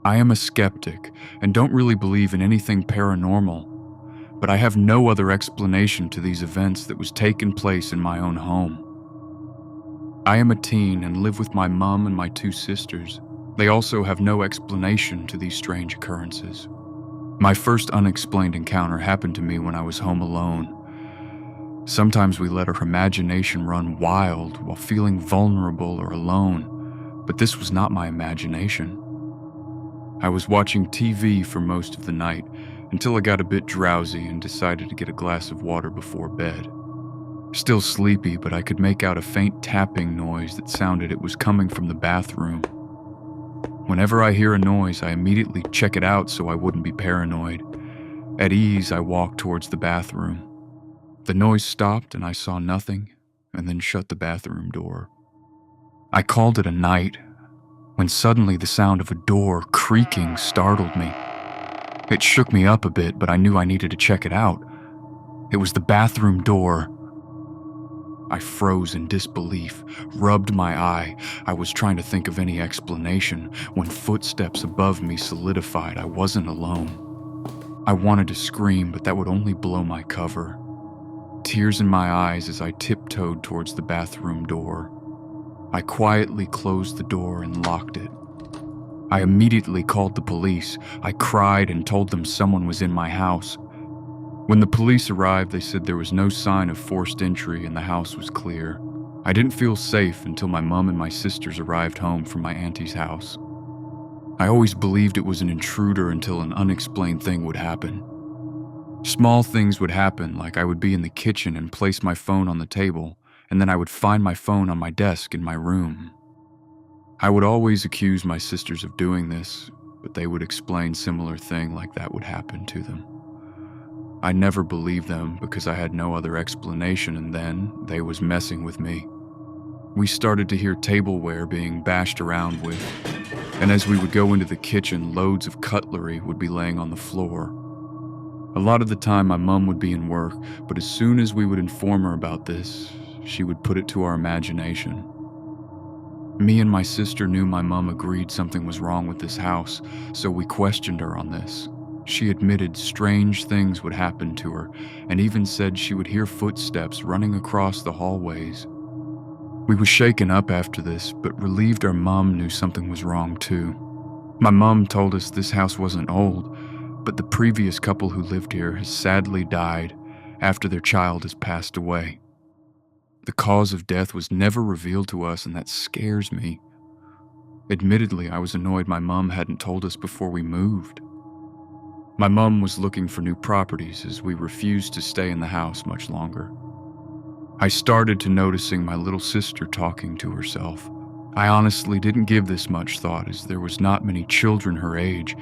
I am a skeptic and don't really believe in anything paranormal, but I have no other explanation to these events that was taking place in my own home. I am a teen and live with my mom and my two sisters. They also have no explanation to these strange occurrences. My first unexplained encounter happened to me when I was home alone. Sometimes we let our imagination run wild while feeling vulnerable or alone, but this was not my imagination. I was watching TV for most of the night until I got a bit drowsy and decided to get a glass of water before bed. Still sleepy, but I could make out a faint tapping noise that sounded it was coming from the bathroom. Whenever I hear a noise, I immediately check it out so I wouldn't be paranoid. At ease, I walked towards the bathroom. The noise stopped and I saw nothing, and then shut the bathroom door. I called it a night, when suddenly the sound of a door creaking startled me. It shook me up a bit, but I knew I needed to check it out. It was the bathroom door. I froze in disbelief, rubbed my eye. I was trying to think of any explanation when footsteps above me solidified I wasn't alone. I wanted to scream, but that would only blow my cover. Tears in my eyes as I tiptoed towards the bathroom door. I quietly closed the door and locked it. I immediately called the police. I cried and told them someone was in my house. When the police arrived, they said there was no sign of forced entry and the house was clear. I didn't feel safe until my mom and my sisters arrived home from my auntie's house. I always believed it was an intruder until an unexplained thing would happen. Small things would happen, like I would be in the kitchen and place my phone on the table, and then I would find my phone on my desk in my room. I would always accuse my sisters of doing this, but they would explain similar thing like that would happen to them. I never believed them because I had no other explanation, and then they was messing with me. We started to hear tableware being bashed around with, and as we would go into the kitchen, loads of cutlery would be laying on the floor. A lot of the time my mom would be in work, but as soon as we would inform her about this, she would put it to our imagination. Me and my sister knew my mom agreed something was wrong with this house, so we questioned her on this. She admitted strange things would happen to her, and even said she would hear footsteps running across the hallways. We were shaken up after this, but relieved our mom knew something was wrong too. My mom told us this house wasn't old, but the previous couple who lived here has sadly died after their child has passed away. The cause of death was never revealed to us, and that scares me. Admittedly, I was annoyed my mom hadn't told us before we moved. My mom was looking for new properties as we refused to stay in the house much longer. I started to noticing my little sister talking to herself. I honestly didn't give this much thought as there was not many children her age,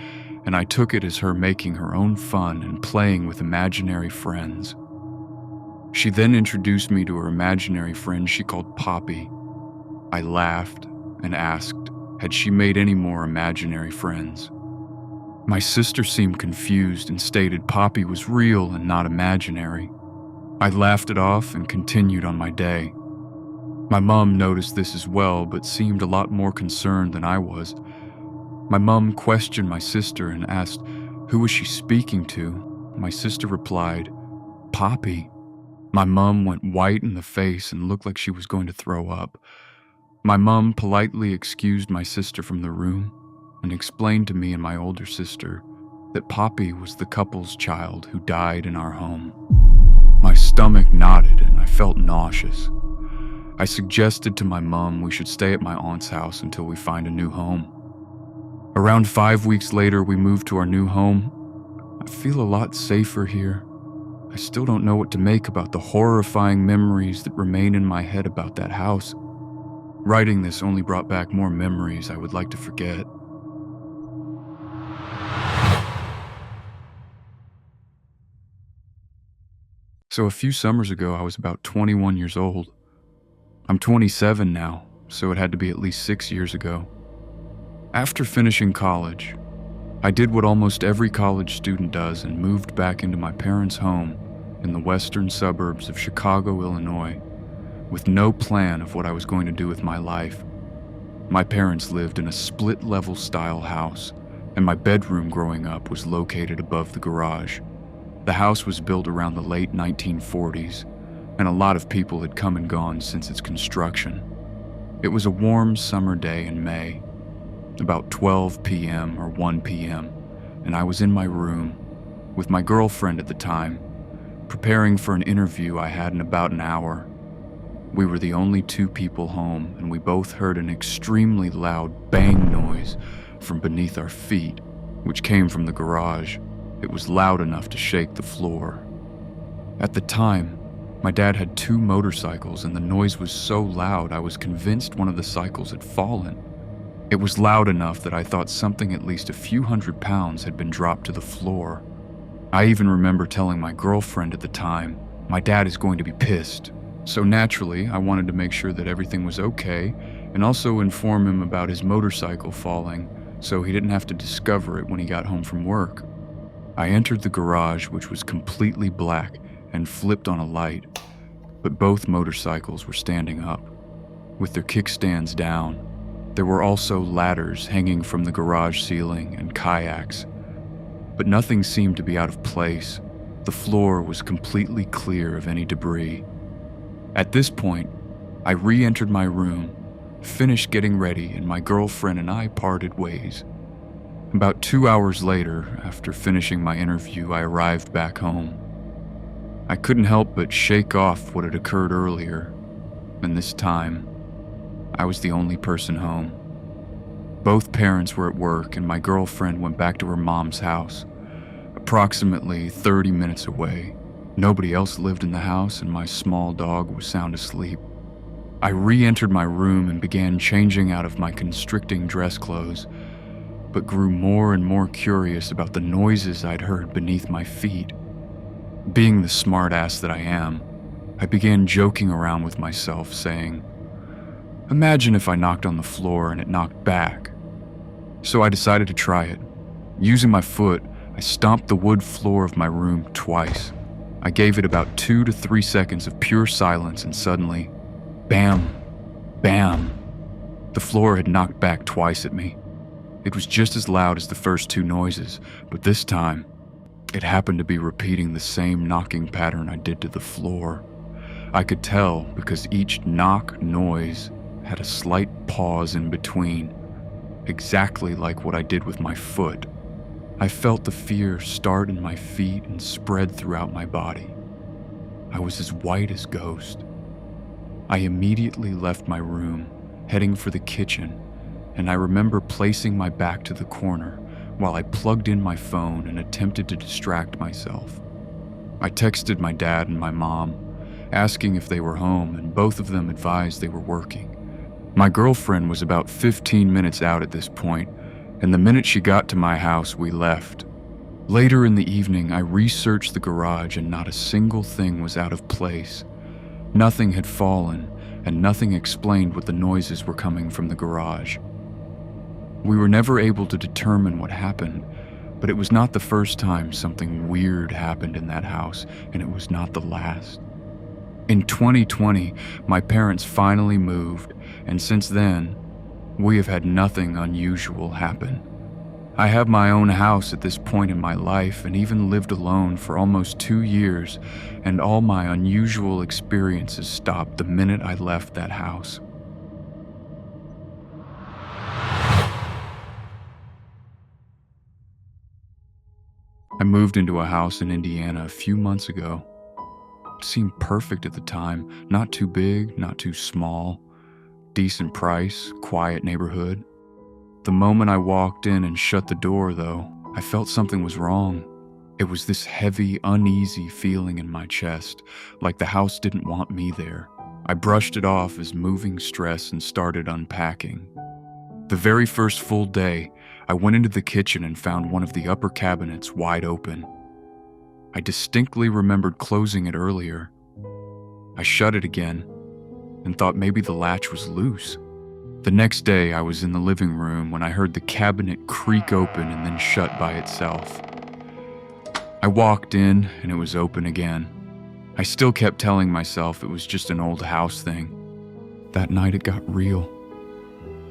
and I took it as her making her own fun and playing with imaginary friends. She then introduced me to her imaginary friend she called Poppy. I laughed and asked, had she made any more imaginary friends? My sister seemed confused and stated Poppy was real and not imaginary. I laughed it off and continued on my day. My mom noticed this as well, but seemed a lot more concerned than I was. My mom questioned my sister and asked, who was she speaking to? My sister replied, Poppy. My mom went white in the face and looked like she was going to throw up. My mom politely excused my sister from the room and explained to me and my older sister that Poppy was the couple's child who died in our home. My stomach knotted and I felt nauseous. I suggested to my mom we should stay at my aunt's house until we find a new home. Around 5 weeks later, we moved to our new home. I feel a lot safer here. I still don't know what to make about the horrifying memories that remain in my head about that house. Writing this only brought back more memories I would like to forget. So a few summers ago, I was about 21 years old. I'm 27 now, so it had to be at least 6 years ago. After finishing college, I did what almost every college student does and moved back into my parents' home in the western suburbs of Chicago, Illinois, with no plan of what I was going to do with my life. My parents lived in a split-level style house, and my bedroom growing up was located above the garage. The house was built around the late 1940s, and a lot of people had come and gone since its construction. It was a warm summer day in May, about 12 p.m. or 1 p.m., and I was in my room with my girlfriend at the time, preparing for an interview I had in about an hour. We were the only two people home, and we both heard an extremely loud bang noise from beneath our feet, which came from the garage. It was loud enough to shake the floor. At the time, my dad had 2 motorcycles, and the noise was so loud I was convinced one of the cycles had fallen. It was loud enough that I thought something at least a few hundred pounds had been dropped to the floor. I even remember telling my girlfriend at the time, "My dad is going to be pissed." So naturally, I wanted to make sure that everything was okay and also inform him about his motorcycle falling so he didn't have to discover it when he got home from work. I entered the garage, which was completely black, and flipped on a light, but both motorcycles were standing up, with their kickstands down. There were also ladders hanging from the garage ceiling and kayaks, but nothing seemed to be out of place. The floor was completely clear of any debris. At this point, I re-entered my room, finished getting ready, and my girlfriend and I parted ways. About 2 hours later, after finishing my interview, I arrived back home. I couldn't help but shake off what had occurred earlier, and this time, I was the only person home. Both parents were at work, and my girlfriend went back to her mom's house, approximately 30 minutes away. Nobody else lived in the house, and my small dog was sound asleep. I re-entered my room and began changing out of my constricting dress clothes, but grew more and more curious about the noises I'd heard beneath my feet. Being the smartass that I am, I began joking around with myself, saying, "Imagine if I knocked on the floor and it knocked back." So I decided to try it. Using my foot, I stomped the wood floor of my room twice. I gave it about 2 to 3 seconds of pure silence, and suddenly, bam, bam, the floor had knocked back twice at me. It was just as loud as the first 2 noises, but this time, it happened to be repeating the same knocking pattern I did to the floor. I could tell because each knock noise had a slight pause in between, exactly like what I did with my foot. I felt the fear start in my feet and spread throughout my body. I was as white as ghost. I immediately left my room, heading for the kitchen, and I remember placing my back to the corner while I plugged in my phone and attempted to distract myself. I texted my dad and my mom, asking if they were home, and both of them advised they were working. My girlfriend was about 15 minutes out at this point, and the minute she got to my house, we left. Later in the evening, I researched the garage, and not a single thing was out of place. Nothing had fallen, and nothing explained what the noises were coming from the garage. We were never able to determine what happened, but it was not the first time something weird happened in that house, and it was not the last. In 2020, my parents finally moved, and since then, we have had nothing unusual happen. I have my own house at this point in my life and even lived alone for almost 2 years, and all my unusual experiences stopped the minute I left that house. I moved into a house in Indiana a few months ago. It seemed perfect at the time, not too big, not too small, decent price, quiet neighborhood. The moment I walked in and shut the door, though, I felt something was wrong. It was this heavy, uneasy feeling in my chest, like the house didn't want me there. I brushed it off as moving stress and started unpacking. The very first full day, I went into the kitchen and found one of the upper cabinets wide open. I distinctly remembered closing it earlier. I shut it again and thought maybe the latch was loose. The next day, I was in the living room when I heard the cabinet creak open and then shut by itself. I walked in and it was open again. I still kept telling myself it was just an old house thing. That night it got real.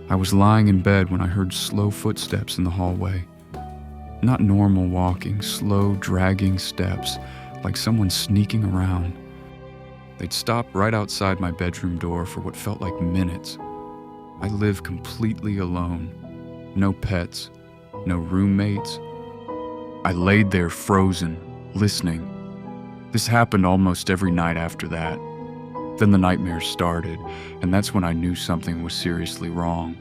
I was lying in bed when I heard slow footsteps in the hallway. Not normal walking, slow, dragging steps, like someone sneaking around. They'd stop right outside my bedroom door for what felt like minutes. I live completely alone. No pets, no roommates. I laid there frozen, listening. This happened almost every night after that. Then the nightmares started, and that's when I knew something was seriously wrong.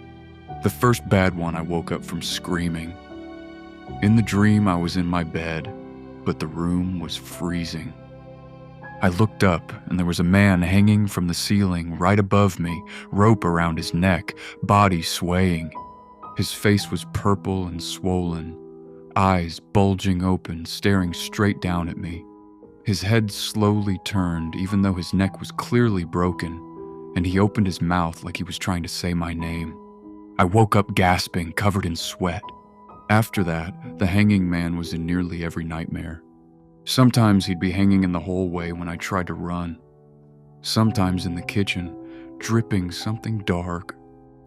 The first bad one, I woke up from screaming. In the dream, I was in my bed, but the room was freezing. I looked up, and there was a man hanging from the ceiling right above me, rope around his neck, body swaying. His face was purple and swollen, eyes bulging open, staring straight down at me. His head slowly turned, even though his neck was clearly broken, and he opened his mouth like he was trying to say my name. I woke up gasping, covered in sweat. After that, the hanging man was in nearly every nightmare. Sometimes he'd be hanging in the hallway when I tried to run. Sometimes in the kitchen, dripping something dark.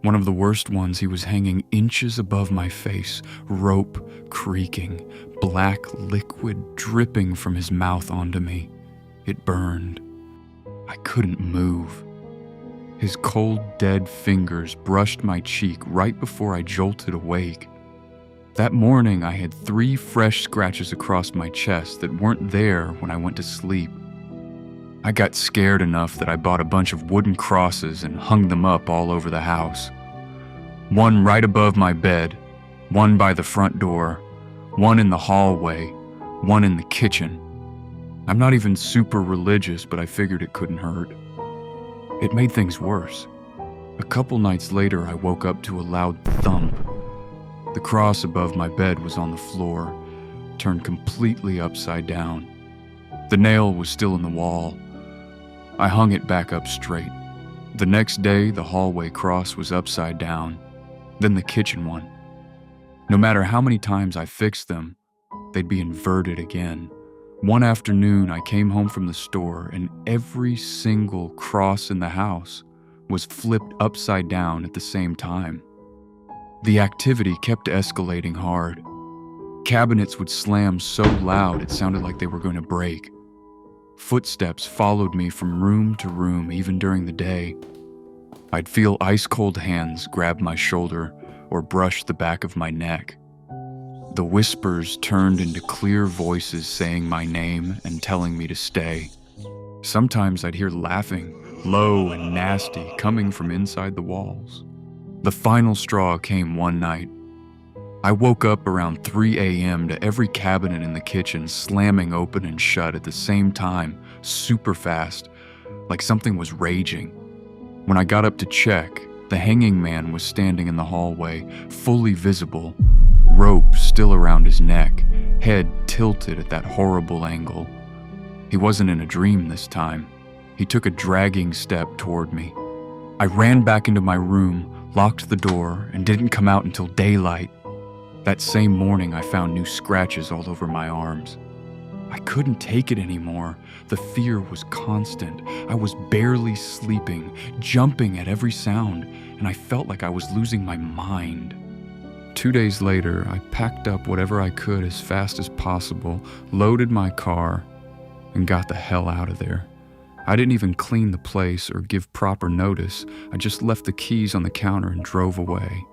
One of the worst ones, he was hanging inches above my face, rope creaking, black liquid dripping from his mouth onto me. It burned. I couldn't move. His cold, dead fingers brushed my cheek right before I jolted awake. That morning, I had 3 fresh scratches across my chest that weren't there when I went to sleep. I got scared enough that I bought a bunch of wooden crosses and hung them up all over the house. One right above my bed, one by the front door, one in the hallway, one in the kitchen. I'm not even super religious, but I figured it couldn't hurt. It made things worse. A couple nights later, I woke up to a loud thump. The cross above my bed was on the floor, turned completely upside down. The nail was still in the wall. I hung it back up straight. The next day, the hallway cross was upside down, then the kitchen one. No matter how many times I fixed them, they'd be inverted again. One afternoon, I came home from the store, and every single cross in the house was flipped upside down at the same time. The activity kept escalating hard. Cabinets would slam so loud it sounded like they were going to break. Footsteps followed me from room to room, even during the day. I'd feel ice-cold hands grab my shoulder or brush the back of my neck. The whispers turned into clear voices saying my name and telling me to stay. Sometimes I'd hear laughing, low and nasty, coming from inside the walls. The final straw came one night. I woke up around 3 a.m. to every cabinet in the kitchen slamming open and shut at the same time, super fast, like something was raging. When I got up to check, the hanging man was standing in the hallway, fully visible, rope still around his neck, head tilted at that horrible angle. He wasn't in a dream this time. He took a dragging step toward me. I ran back into my room, locked the door, and didn't come out until daylight. That same morning, I found new scratches all over my arms. I couldn't take it anymore. The fear was constant. I was barely sleeping, jumping at every sound, and I felt like I was losing my mind. 2 days later, I packed up whatever I could as fast as possible, loaded my car, and got the hell out of there. I didn't even clean the place or give proper notice. I just left the keys on the counter and drove away.